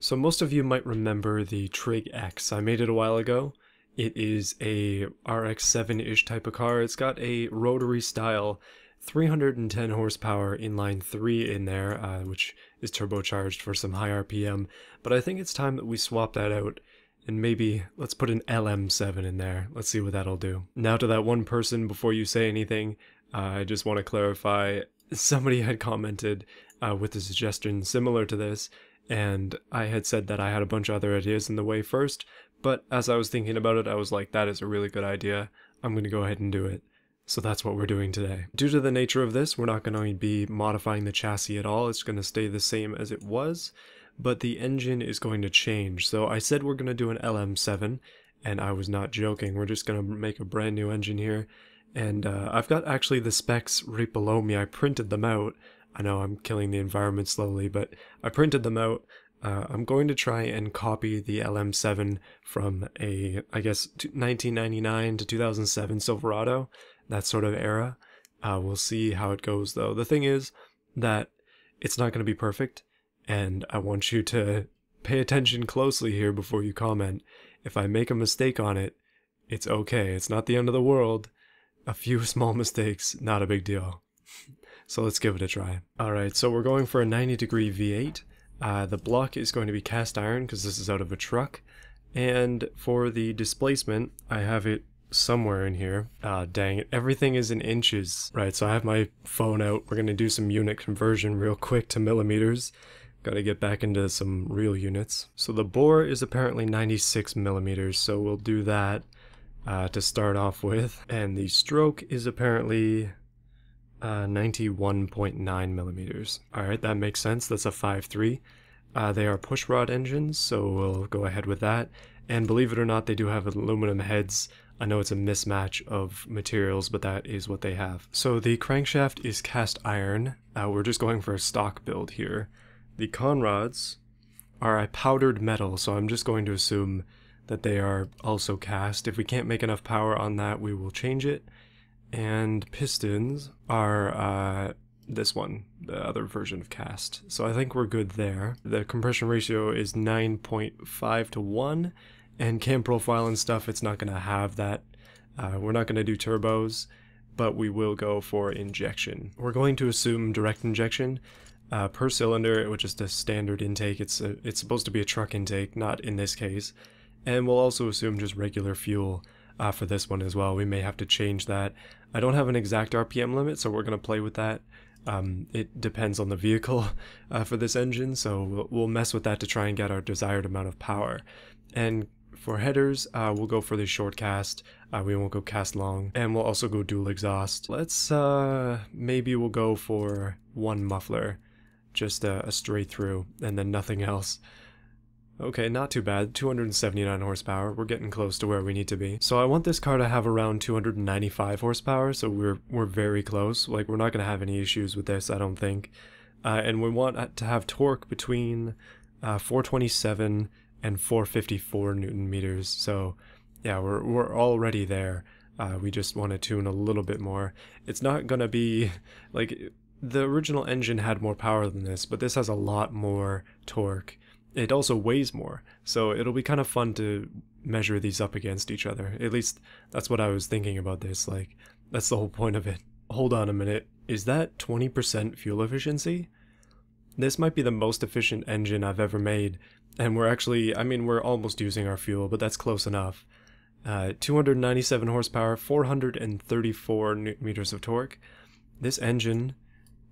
So most of you might remember the TrigX. I made it a while ago. It is a RX-7-ish type of car. It's got a rotary style 310 horsepower inline 3 in there, which is turbocharged for some high RPM. But I think it's time that we swap that out and maybe let's put an LM7 in there. Let's see what that'll do. Now to that one person, before you say anything, I just want to clarify, somebody had commented with a suggestion similar to this, and I had said that I had a bunch of other ideas in the way first, but as I was thinking about it, I was like, that is a really good idea. I'm going to go ahead and do it. So that's what we're doing today. Due to the nature of this, we're not going to be modifying the chassis at all. It's going to stay the same as it was, but the engine is going to change. So I said we're going to do an LM7, and I was not joking. We're just going to make a brand new engine here. And I've got actually the specs right below me. I printed them out. I know I'm killing the environment slowly, but I printed them out. I'm going to try and copy the LM7 from a, I guess, 1999 to 2007 Silverado, that sort of era. We'll see how it goes, though. The thing is that it's not going to be perfect, and I want you to pay attention closely here before you comment. If I make a mistake on it, it's okay. It's not the end of the world. A few small mistakes, not a big deal. So let's give it a try. Alright, so we're going for a 90-degree V8. The block is going to be cast iron because this is out of a truck. And for the displacement, I have it somewhere in here. Dang it, everything is in inches. Right, so I have my phone out. We're going to do some unit conversion real quick to millimeters. Got to get back into some real units. So the bore is apparently 96 millimeters, so we'll do that to start off with. And the stroke is apparently 91.9 millimeters. Alright, that makes sense. That's a 5.3. They are pushrod engines, so we'll go ahead with that. And believe it or not, they do have aluminum heads. I know it's a mismatch of materials, but that is what they have. So the crankshaft is cast iron. We're just going for a stock build here. The conrods are a powdered metal, so I'm just going to assume that they are also cast. If we can't make enough power on that, we will change it. And pistons are this one, the other version of cast. So I think we're good there. The compression ratio is 9.5 to 1, and cam profile and stuff, it's not going to have that. We're not going to do turbos, but we will go for injection. We're going to assume direct injection per cylinder, which is the standard intake. It's supposed to be a truck intake, not in this case. And we'll also assume just regular fuel for this one as well. We may have to change that. I don't have an exact RPM limit, so we're going to play with that. It depends on the vehicle for this engine, so we'll mess with that to try and get our desired amount of power. And for headers, we'll go for the short cast. We won't go cast long, and we'll also go dual exhaust. Let's maybe we'll go for one muffler, just a straight through, and then nothing else. Okay, not too bad. 279 horsepower. We're getting close to where we need to be. So I want this car to have around 295 horsepower, so we're very close. Like, we're not going to have any issues with this, I don't think. And we want to have torque between 427 and 454 newton meters. So yeah, we're already there. We just want to tune a little bit more. It's not going to be like the original engine had more power than this, but this has a lot more torque. It also weighs more, so it'll be kind of fun to measure these up against each other. At least that's what I was thinking about this. Like, that's the whole point of it. Hold on a minute. Is that 20% fuel efficiency? This might be the most efficient engine I've ever made, and we're actually, I mean, we're almost using our fuel, but that's close enough. 297 horsepower, 434 newton meters of torque. This engine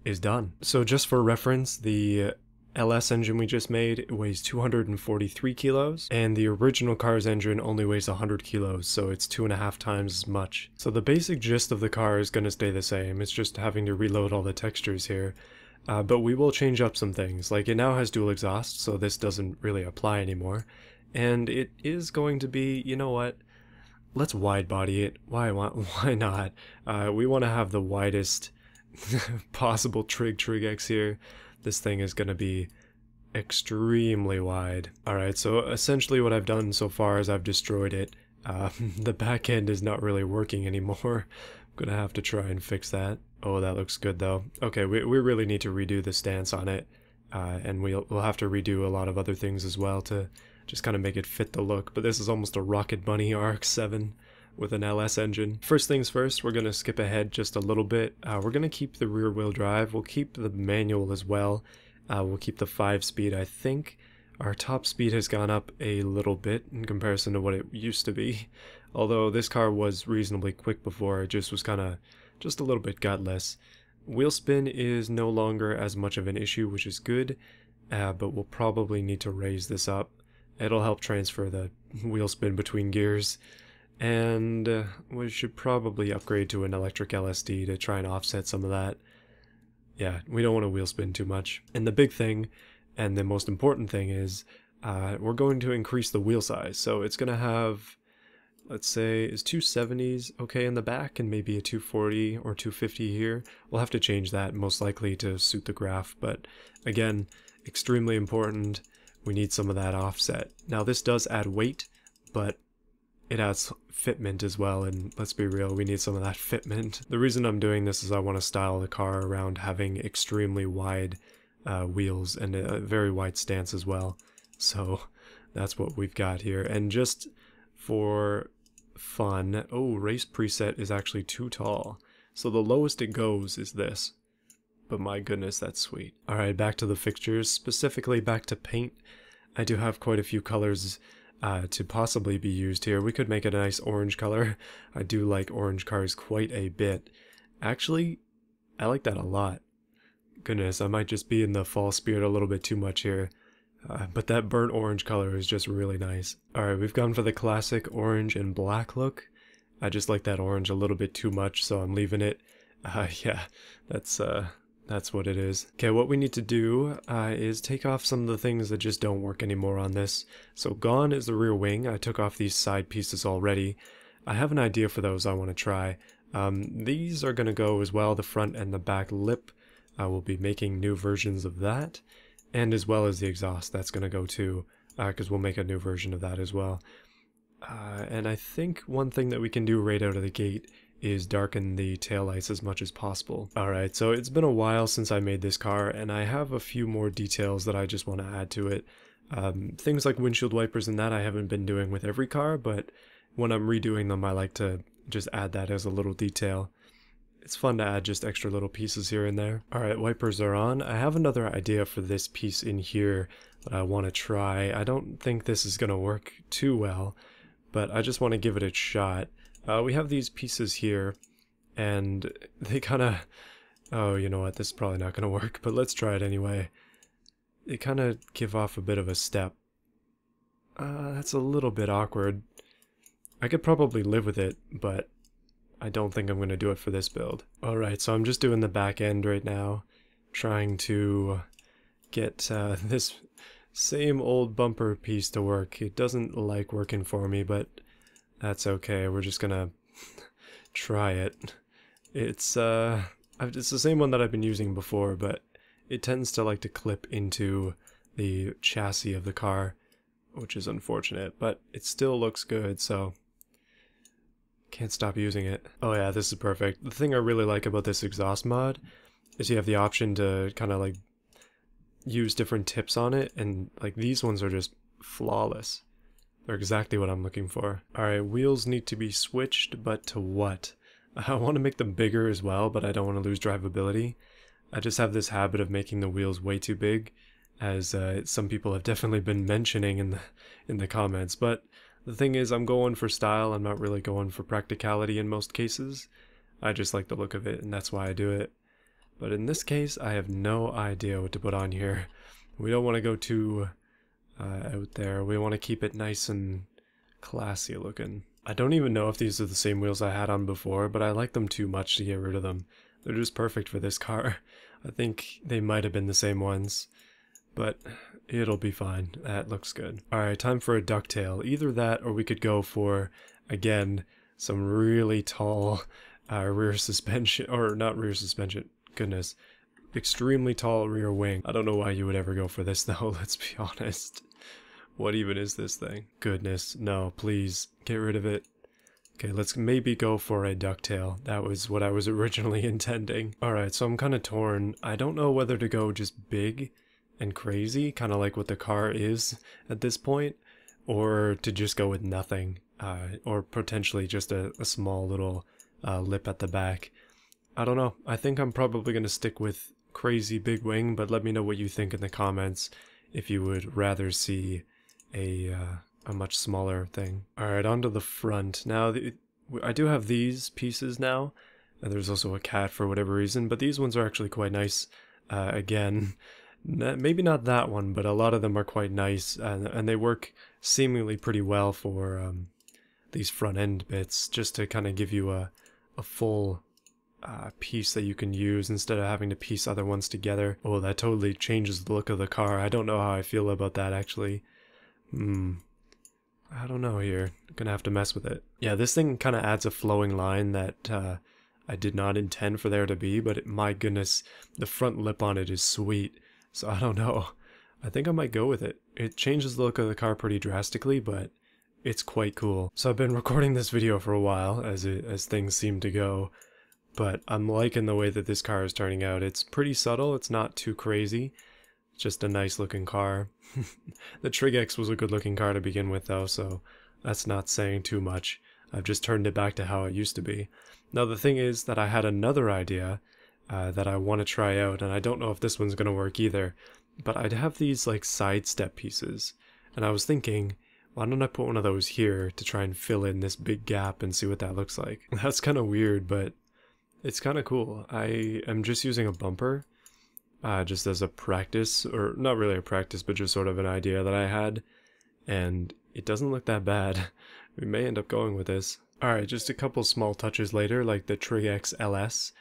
is done. So just for reference, the LS engine we just made weighs 243 kilos, and the original car's engine only weighs 100 kilos, so it's 2.5 times as much. So the basic gist of the car is going to stay the same. It's just having to reload all the textures here. But we will change up some things. Like, it now has dual exhaust, so this doesn't really apply anymore. And it is going to be, you know what? Let's wide body it. Why not? We want to have the widest possible Trig TrigX here. This thing is going to be extremely wide. Alright, so essentially what I've done so far is I've destroyed it. The back end is not really working anymore. I'm going to have to try and fix that. Oh, that looks good though. Okay, we really need to redo the stance on it. and we'll have to redo a lot of other things as well to just kind of make it fit the look. But this is almost a Rocket Bunny RX-7 with an LS engine. First things first, we're going to skip ahead just a little bit. We're going to keep the rear wheel drive. We'll keep the manual as well. We'll keep the 5-speed. I think our top speed has gone up a little bit in comparison to what it used to be. Although this car was reasonably quick before, it just was kind of just a little bit gutless. Wheel spin is no longer as much of an issue, which is good, but we'll probably need to raise this up. It'll help transfer the wheel spin between gears. And we should probably upgrade to an electric LSD to try and offset some of that. Yeah, we don't want to wheel spin too much. And the big thing, and the most important thing is, we're going to increase the wheel size. So it's going to have, let's say, is 270s okay in the back, and maybe a 240 or 250 here. We'll have to change that most likely to suit the graph, but again, extremely important. We need some of that offset. Now this does add weight, but it adds fitment as well, and let's be real, we need some of that fitment. The reason I'm doing this is I want to style the car around having extremely wide wheels and a very wide stance as well. So that's what we've got here. And just for fun, oh, race preset is actually too tall. So the lowest it goes is this. But my goodness, that's sweet. Alright, back to the fixtures, specifically back to paint. I do have quite a few colors to possibly be used here. We could make it a nice orange color. I do like orange cars quite a bit. Actually, I like that a lot. Goodness, I might just be in the fall spirit a little bit too much here. But that burnt orange color is just really nice. Alright, we've gone for the classic orange and black look. I just like that orange a little bit too much, so I'm leaving it. Yeah, that's what it is. Okay, what we need to do is take off some of the things that just don't work anymore on this. So gone is the rear wing. I took off these side pieces already. I have an idea for those I want to try. These are going to go as well, the front and the back lip. I will be making new versions of that. And as well as the exhaust, that's going to go too, because we'll make a new version of that as well. And I think one thing that we can do right out of the gate is darken the taillights as much as possible. Alright, so it's been a while since I made this car, and I have a few more details that I just want to add to it. Things like windshield wipers and that I haven't been doing with every car, but when I'm redoing them I like to just add that as a little detail. It's fun to add just extra little pieces here and there. Alright, wipers are on. I have another idea for this piece in here that I want to try. I don't think this is going to work too well, but I just want to give it a shot. We have these pieces here, and they kind of... Oh, you know what, this is probably not going to work, but let's try it anyway. They kind of give off a bit of a step. That's a little bit awkward. I could probably live with it, but I don't think I'm going to do it for this build. Alright, so I'm just doing the back end right now, trying to get this same old bumper piece to work. It doesn't like working for me, but that's okay. We're just gonna try it. It's the same one that I've been using before, but it tends to like to clip into the chassis of the car, which is unfortunate, but it still looks good, so can't stop using it. Oh yeah, this is perfect. The thing I really like about this exhaust mod is you have the option to kind of like use different tips on it, and like these ones are just flawless. They're exactly what I'm looking for. Alright, wheels need to be switched, but to what? I want to make them bigger as well, but I don't want to lose drivability. I just have this habit of making the wheels way too big, as some people have definitely been mentioning in the comments. But the thing is, I'm going for style, I'm not really going for practicality in most cases. I just like the look of it, and that's why I do it. But in this case, I have no idea what to put on here. We don't want to go too out there. We want to keep it nice and classy looking. I don't even know if these are the same wheels I had on before, but I like them too much to get rid of them. They're just perfect for this car. I think they might have been the same ones, but it'll be fine. That looks good. Alright, time for a ducktail. Either that, or we could go for, again, some really tall rear suspension, or not rear suspension, goodness, extremely tall rear wing. I don't know why you would ever go for this though, let's be honest. What even is this thing? Goodness, no, please, get rid of it. Okay, let's maybe go for a ducktail. That was what I was originally intending. Alright, so I'm kind of torn. I don't know whether to go just big and crazy, kind of like what the car is at this point, or to just go with nothing, or potentially just a small little lip at the back. I don't know. I think I'm probably going to stick with crazy big wing, but let me know what you think in the comments if you would rather see a much smaller thing. Alright, on to the front. Now, I do have these pieces now, and there's also a cat for whatever reason, but these ones are actually quite nice. Again, maybe not that one, but a lot of them are quite nice, and they work seemingly pretty well for these front end bits, just to kind of give you a full piece that you can use instead of having to piece other ones together. Oh, that totally changes the look of the car. I don't know how I feel about that, actually. I don't know here. I'm gonna have to mess with it. Yeah, this thing kind of adds a flowing line that I did not intend for there to be, but my goodness, the front lip on it is sweet. So I don't know. I think I might go with it. It changes the look of the car pretty drastically, but it's quite cool. So I've been recording this video for a while as things seem to go, but I'm liking the way that this car is turning out. It's pretty subtle. It's not too crazy. It's just a nice looking car. The TrigX was a good looking car to begin with though, so that's not saying too much. I've just turned it back to how it used to be. Now the thing is that I had another idea that I want to try out, and I don't know if this one's going to work either, but I'd have these like side step pieces, and I was thinking, why don't I put one of those here to try and fill in this big gap and see what that looks like. That's kind of weird, but it's kind of cool. I am just using a bumper just as a practice, or not really a practice, but just sort of an idea that I had, and it doesn't look that bad. We may end up going with this. Alright, just a couple small touches later, like the TrigX LS.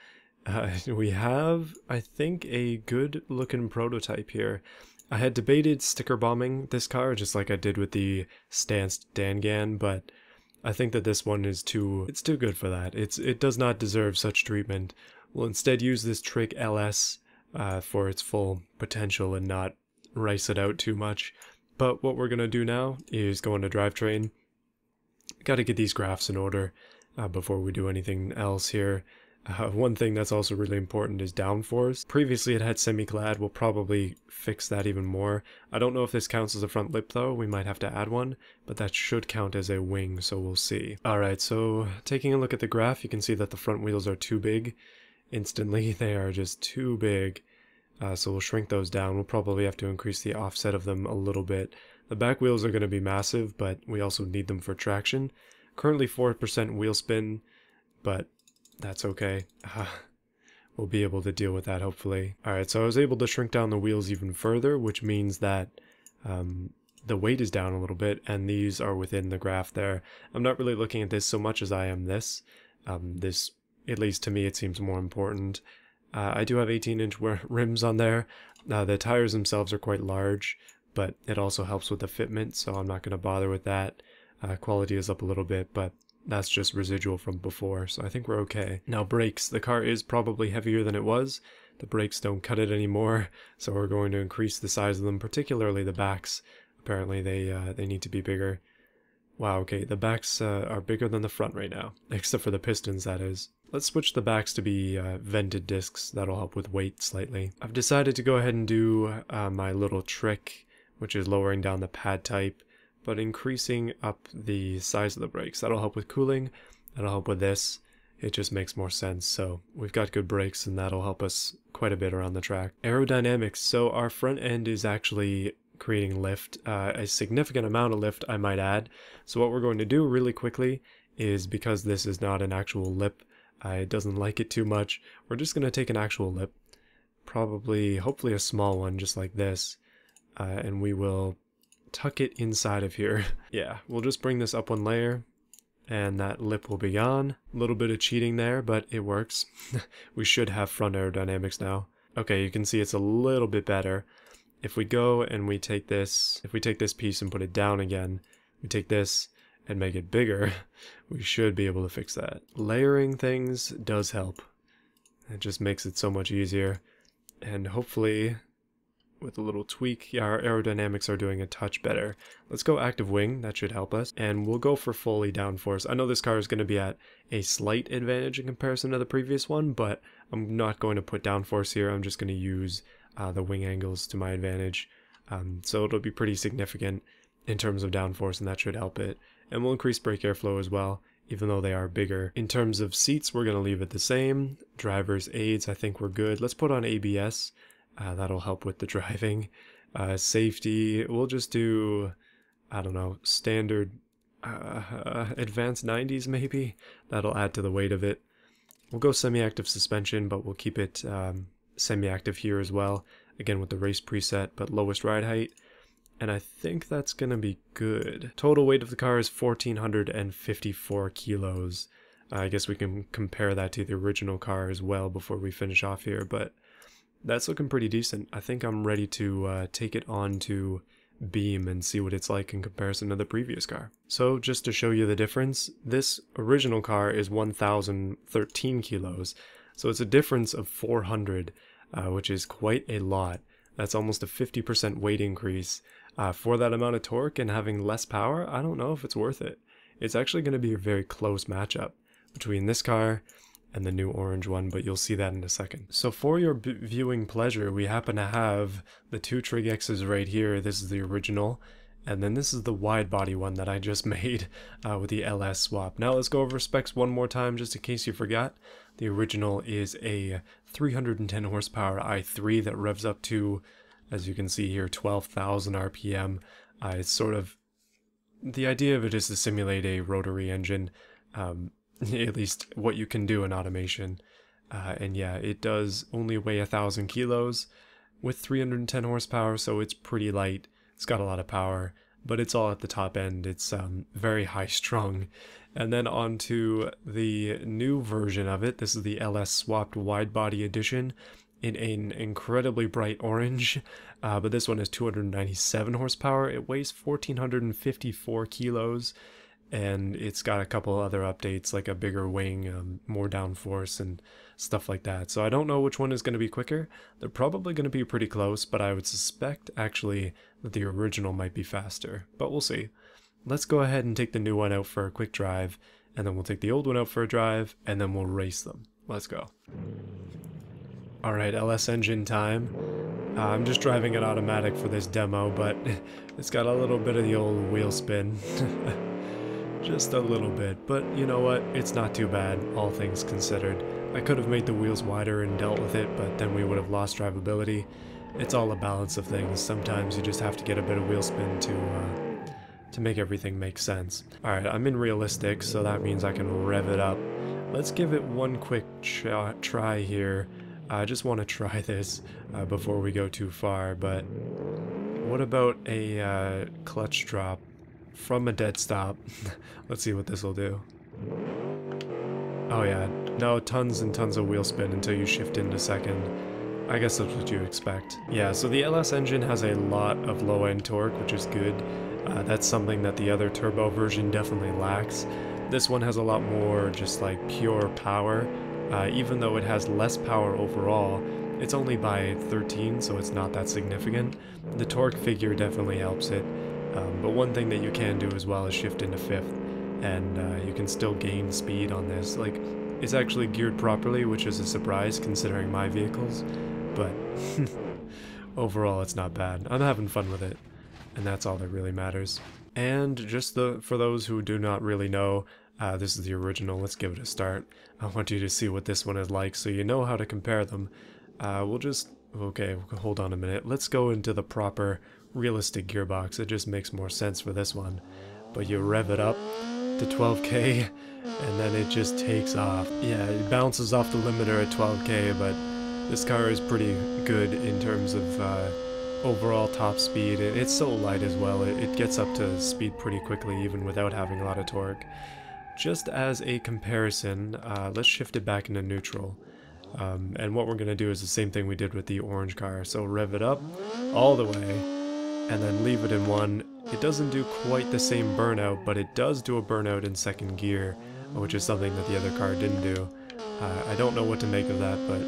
We have, I think, a good looking prototype here. I had debated sticker bombing this car, just like I did with the stanced Dangan, but I think that this one is too good for that. It does not deserve such treatment. We'll instead use this Trig LS for its full potential and not rice it out too much. But what we're going to do now is go into drivetrain. Got to get these graphs in order before we do anything else here. One thing that's also really important is downforce. Previously it had semi-clad. We'll probably fix that even more. I don't know if this counts as a front lip though. We might have to add one, but that should count as a wing, so we'll see. Alright, so taking a look at the graph, you can see that the front wheels are too big. Instantly, they are just too big. So we'll shrink those down. We'll probably have to increase the offset of them a little bit. The back wheels are going to be massive, but we also need them for traction. Currently 4% wheel spin, but that's okay. We'll be able to deal with that, hopefully. Alright, so I was able to shrink down the wheels even further, which means that the weight is down a little bit, and these are within the graph there. I'm not really looking at this so much as I am this. This, at least to me, it seems more important. I do have 18-inch rims on there. The tires themselves are quite large, but it also helps with the fitment, so I'm not going to bother with that. Quality is up a little bit, but that's just residual from before, so I think we're okay. Now brakes. The car is probably heavier than it was. The brakes don't cut it anymore, so we're going to increase the size of them, particularly the backs. Apparently they need to be bigger. Wow, okay, the backs are bigger than the front right now, except for the pistons, that is. Let's switch the backs to be vented discs. That'll help with weight slightly. I've decided to go ahead and do my little trick, which is lowering down the pad type, but increasing up the size of the brakes. That'll help with cooling, that'll help with this. It just makes more sense, so we've got good brakes and that'll help us quite a bit around the track. Aerodynamics, so our front end is actually creating lift, a significant amount of lift I might add. So what we're going to do really quickly is, because this is not an actual lip, it doesn't like it too much, we're just going to take an actual lip, probably, hopefully a small one just like this, and we will tuck it inside of here. Yeah, we'll just bring this up one layer, and that lip will be gone. A little bit of cheating there, but it works. We should have front aerodynamics now. Okay, you can see it's a little bit better. If we go and we take this, if we take this piece and put it down again, we take this and make it bigger, we should be able to fix that. Layering things does help. It just makes it so much easier. And hopefully, with a little tweak, yeah, our aerodynamics are doing a touch better. Let's go active wing, that should help us. And we'll go for fully downforce. I know this car is going to be at a slight advantage in comparison to the previous one, but I'm not going to put downforce here. I'm just going to use the wing angles to my advantage. So it'll be pretty significant in terms of downforce, and that should help it. And we'll increase brake airflow as well, even though they are bigger. In terms of seats, we're going to leave it the same. Driver's aids, I think we're good. Let's put on ABS. That'll help with the driving. Safety, we'll just do, I don't know, standard advanced 90s maybe. That'll add to the weight of it. We'll go semi-active suspension, but we'll keep it semi-active here as well. Again with the race preset, but lowest ride height. And I think that's going to be good. Total weight of the car is 1,454 kilos. I guess we can compare that to the original car as well before we finish off here, but that's looking pretty decent. I think I'm ready to take it on to Beam and see what it's like in comparison to the previous car. So just to show you the difference, this original car is 1,013 kilos. So it's a difference of 400, which is quite a lot. That's almost a 50% weight increase. For that amount of torque and having less power, I don't know if it's worth it. It's actually going to be a very close matchup between this car and the new orange one, but you'll see that in a second. So for your viewing pleasure, we happen to have the two TrigXs right here. This is the original, and then this is the Widebody one that I just made with the LS swap. Now let's go over specs one more time just in case you forgot. The original is a 310 horsepower i3 that revs up to, as you can see here, 12,000 RPM. It's sort of, the idea of it is to simulate a rotary engine, at least what you can do in automation. And yeah, it does only weigh 1,000 kilos with 310 horsepower, so it's pretty light. It's got a lot of power, but it's all at the top end. It's very high strung. And then on to the new version of it. This is the LS swapped Widebody edition in an incredibly bright orange, but this one has 297 horsepower. It weighs 1,454 kilos, and it's got a couple other updates like a bigger wing, more downforce and stuff like that. So I don't know which one is going to be quicker. They're probably going to be pretty close, but I would suspect actually that the original might be faster, but we'll see. Let's go ahead and take the new one out for a quick drive, and then we'll take the old one out for a drive, and then we'll race them. Let's go. Alright, LS engine time. I'm just driving it automatic for this demo, but it's got a little bit of the old wheel spin. Just a little bit, but you know what? It's not too bad, all things considered. I could have made the wheels wider and dealt with it, but then we would have lost drivability. It's all a balance of things. Sometimes you just have to get a bit of wheel spin to make everything make sense. Alright, I'm in realistic, so that means I can rev it up. Let's give it one quick try here. I just want to try this before we go too far, but what about a clutch drop from a dead stop? Let's see what this will do. Oh yeah, no, tons and tons of wheel spin until you shift into second. I guess that's what you expect. Yeah, so the LS engine has a lot of low-end torque, which is good. That's something that the other turbo version definitely lacks. This one has a lot more just like pure power. Even though it has less power overall, it's only by 13, so it's not that significant. The torque figure definitely helps it, but one thing that you can do as well is shift into fifth, and you can still gain speed on this. Like, it's actually geared properly, which is a surprise considering my vehicles, but overall it's not bad. I'm having fun with it, and that's all that really matters. And just for those who do not really know, this is the original. Let's give it a start. I want you to see what this one is like so you know how to compare them. Okay, hold on a minute. Let's go into the proper realistic gearbox. It just makes more sense for this one. But you rev it up to 12k and then it just takes off. Yeah, it bounces off the limiter at 12k, but this car is pretty good in terms of overall top speed. It's so light as well. It gets up to speed pretty quickly even without having a lot of torque. Just as a comparison, let's shift it back into neutral. And what we're going to do is the same thing we did with the orange car. So rev it up all the way, and then leave it in one. It doesn't do quite the same burnout, but it does do a burnout in second gear, which is something that the other car didn't do. I don't know what to make of that, but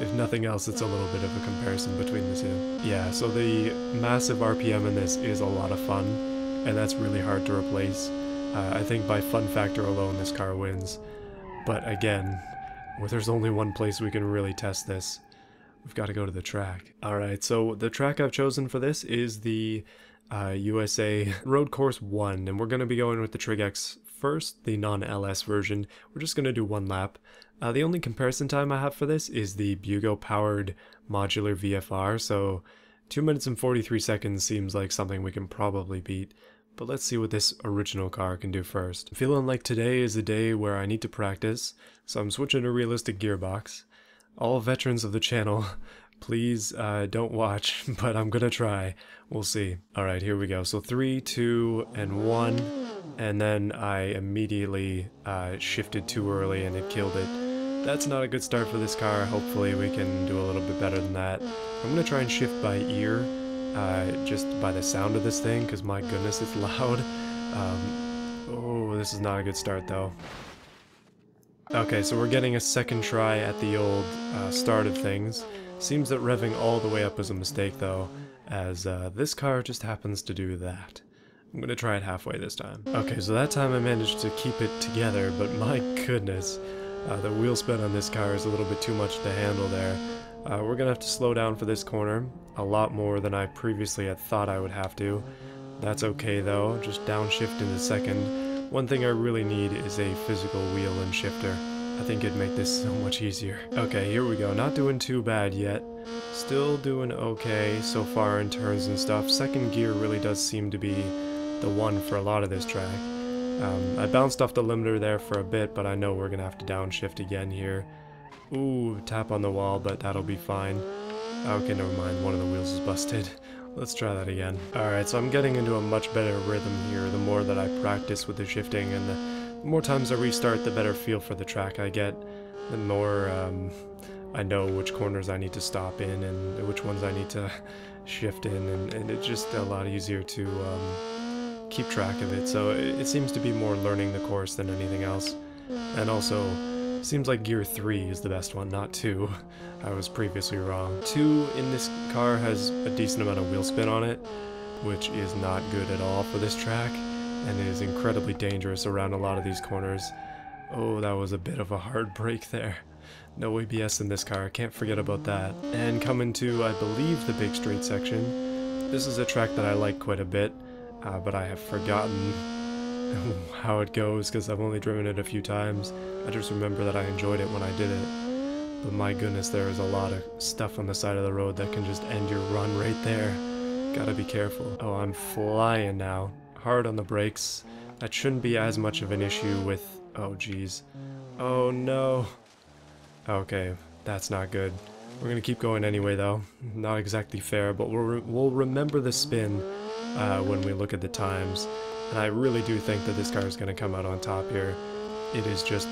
if nothing else, it's a little bit of a comparison between the two. Yeah, so the massive RPM in this is a lot of fun, and that's really hard to replace. I think by fun factor alone this car wins, but again, there's only one place we can really test this. we've got to go to the track. Alright, so the track I've chosen for this is the USA Road Course 1, and we're going to be going with the TrigX first, the non-LS version. We're just going to do one lap. The only comparison time I have for this is the Bugo-powered modular VFR, so 2 minutes and 43 seconds seems like something we can probably beat. But let's see what this original car can do first. I'm feeling like today is a day where I need to practice, so I'm switching to realistic gearbox. All veterans of the channel, please don't watch, but I'm gonna try. We'll see. Alright, here we go. So 3, 2, and 1, and then I immediately shifted too early and it killed it. That's not a good start for this car. Hopefully we can do a little bit better than that. I'm gonna try and shift by ear. Just by the sound of this thing, because my goodness, it's loud. Oh, this is not a good start though. Okay, so we're getting a second try at the old start of things. Seems that revving all the way up is a mistake though, as this car just happens to do that. I'm gonna try it halfway this time. Okay, so that time I managed to keep it together, but my goodness, the wheel spin on this car is a little bit too much to handle there. We're gonna have to slow down for this corner, a lot more than I previously had thought I would have to. That's okay though, just downshift in a second. One thing I really need is a physical wheel and shifter. I think it'd make this so much easier. Okay, here we go, not doing too bad yet. Still doing okay so far in turns and stuff. Second gear really does seem to be the one for a lot of this track. I bounced off the limiter there for a bit, but I know we're gonna have to downshift again here. Ooh, tap on the wall, but that'll be fine. Okay, never mind, one of the wheels is busted. Let's try that again. Alright, so I'm getting into a much better rhythm here the more that I practice with the shifting, and the more times I restart, the better feel for the track I get. The more I know which corners I need to stop in and which ones I need to shift in, and it's just a lot easier to keep track of it. So it seems to be more learning the course than anything else. And also, seems like gear 3 is the best one, not 2. I was previously wrong. 2 in this car has a decent amount of wheel spin on it, which is not good at all for this track, and is incredibly dangerous around a lot of these corners. Oh, that was a bit of a hard break there. No ABS in this car, I can't forget about that. And coming to, I believe, the big straight section. This is a track that I like quite a bit, but I have forgotten how it goes because I've only driven it a few times. I just remember that I enjoyed it when I did it. But my goodness, there is a lot of stuff on the side of the road that can just end your run right there. Gotta be careful. Oh, I'm flying now. Hard on the brakes. That shouldn't be as much of an issue with... Oh, geez. Oh, no. Okay, that's not good. We're gonna keep going anyway, though. Not exactly fair, but we'll remember the spin when we look at the times. And I really do think that this car is going to come out on top here. It is just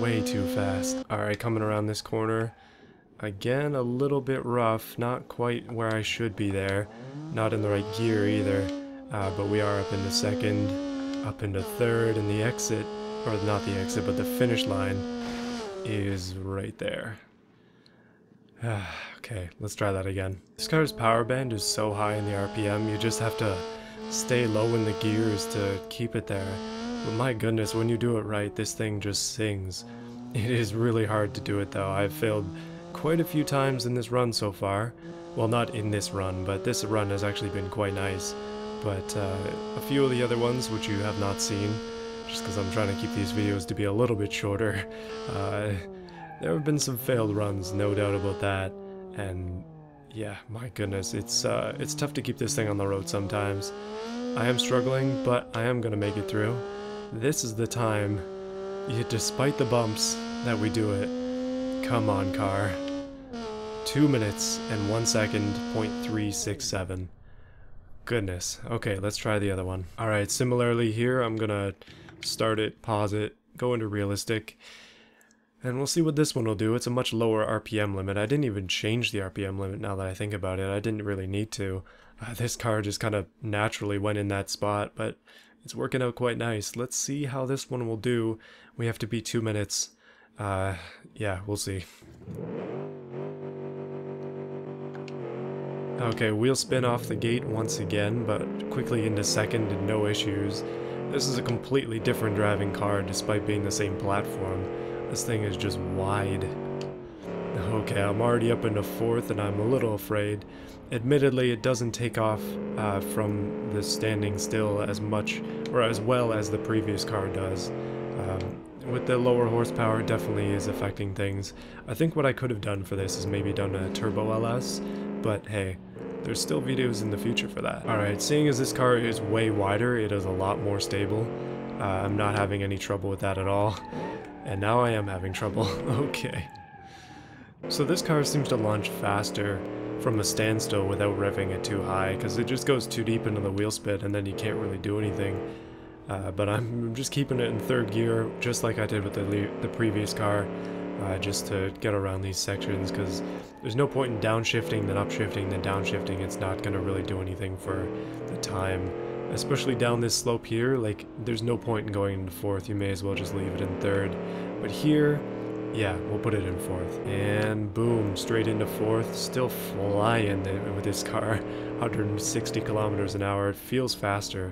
way too fast. Alright, coming around this corner. Again, a little bit rough. Not quite where I should be there. Not in the right gear either. But we are up into second, up into third, and the exit, or not the exit, but the finish line is right there. Okay, let's try that again. This car's power band is so high in the RPM, you just have to stay low in the gears to keep it there. But my goodness, when you do it right, this thing just sings. It is really hard to do it though. I've failed quite a few times in this run so far. Well, not in this run, but this run has actually been quite nice. But a few of the other ones, which you have not seen, just because I'm trying to keep these videos to be a little bit shorter, there have been some failed runs, no doubt about that. And yeah, my goodness, it's tough to keep this thing on the road sometimes. I am struggling, but I am going to make it through. This is the time, despite the bumps, that we do it. Come on, car. 2 minutes and 1 second, 0.367. Goodness. Okay, let's try the other one. Alright, similarly here, I'm going to start it, pause it, go into realistic. And we'll see what this one will do. It's a much lower RPM limit. I didn't even change the RPM limit now that I think about it. I didn't really need to. This car just kind of naturally went in that spot, but it's working out quite nice. Let's see how this one will do. We have to beat 2 minutes. Yeah, we'll see. Okay, wheel spin off the gate once again, but quickly into second and no issues. This is a completely different driving car despite being the same platform. This thing is just wide. Okay, I'm already up into 4th and I'm a little afraid. Admittedly, it doesn't take off from the standing still as much or as well as the previous car does. With the lower horsepower, it definitely is affecting things. I think what I could have done for this is maybe done a turbo LS, but hey, there's still videos in the future for that. Alright, seeing as this car is way wider, it is a lot more stable. I'm not having any trouble with that at all. And now I am having trouble. Okay. So this car seems to launch faster from a standstill without revving it too high, because it just goes too deep into the wheel spit and then you can't really do anything. But I'm just keeping it in 3rd gear, just like I did with the previous car, just to get around these sections, because there's no point in downshifting, then upshifting, then downshifting. It's not going to really do anything for the time. Especially down this slope here, like, there's no point in going into 4th, you may as well just leave it in 3rd. But here, yeah, we'll put it in 4th. And boom, straight into 4th, still flying with this car, 160 kilometers an hour. It feels faster,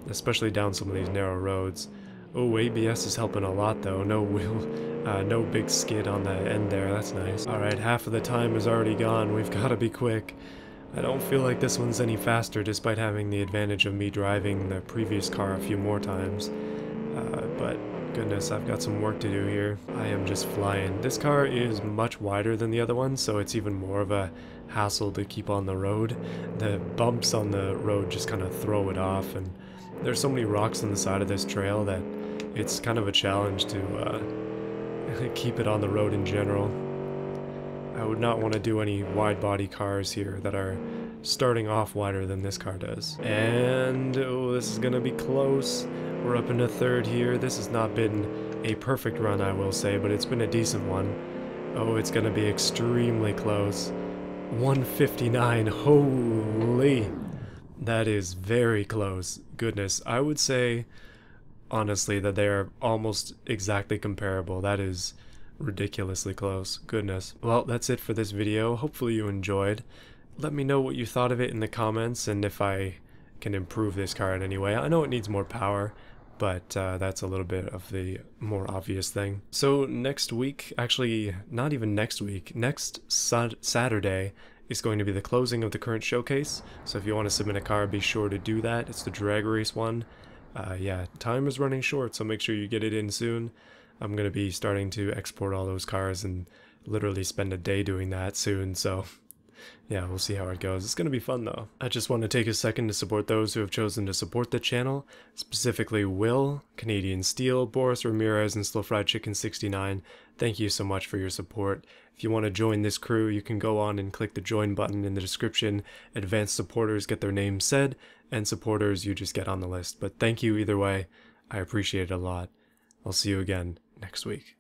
especially down some of these narrow roads. Oh, ABS is helping a lot though, no big skid on the end there, that's nice. Alright, half of the time is already gone, we've got to be quick. I don't feel like this one's any faster despite having the advantage of me driving the previous car a few more times. But goodness, I've got some work to do here. I am just flying. This car is much wider than the other one, so it's even more of a hassle to keep on the road. The bumps on the road just kind of throw it off, and there's so many rocks on the side of this trail that it's kind of a challenge to keep it on the road in general. I would not want to do any wide body cars here that are starting off wider than this car does. And oh, this is gonna be close. We're up into 3rd here. This has not been a perfect run, I will say, but it's been a decent one. Oh, it's gonna be extremely close. 159, holy. That is very close. Goodness, I would say, honestly, that they are almost exactly comparable. That is ridiculously close. Goodness. Well, that's it for this video. Hopefully you enjoyed. Let me know what you thought of it in the comments and if I can improve this car in any way. I know it needs more power, but that's a little bit of the more obvious thing. So next week, actually not even next week, next Saturday is going to be the closing of the current showcase. So if you want to submit a car, be sure to do that. It's the drag race one. Yeah, time is running short, so make sure you get it in soon. I'm going to be starting to export all those cars and literally spend a day doing that soon, so yeah, we'll see how it goes. It's going to be fun though. I just want to take a second to support those who have chosen to support the channel, specifically Will, Canadian Steel, Boris Ramirez, and Slow Fried Chicken 69. Thank you so much for your support. If you want to join this crew, you can go on and click the join button in the description. Advanced supporters get their names said, and supporters you just get on the list. But thank you either way. I appreciate it a lot. I'll see you again next week.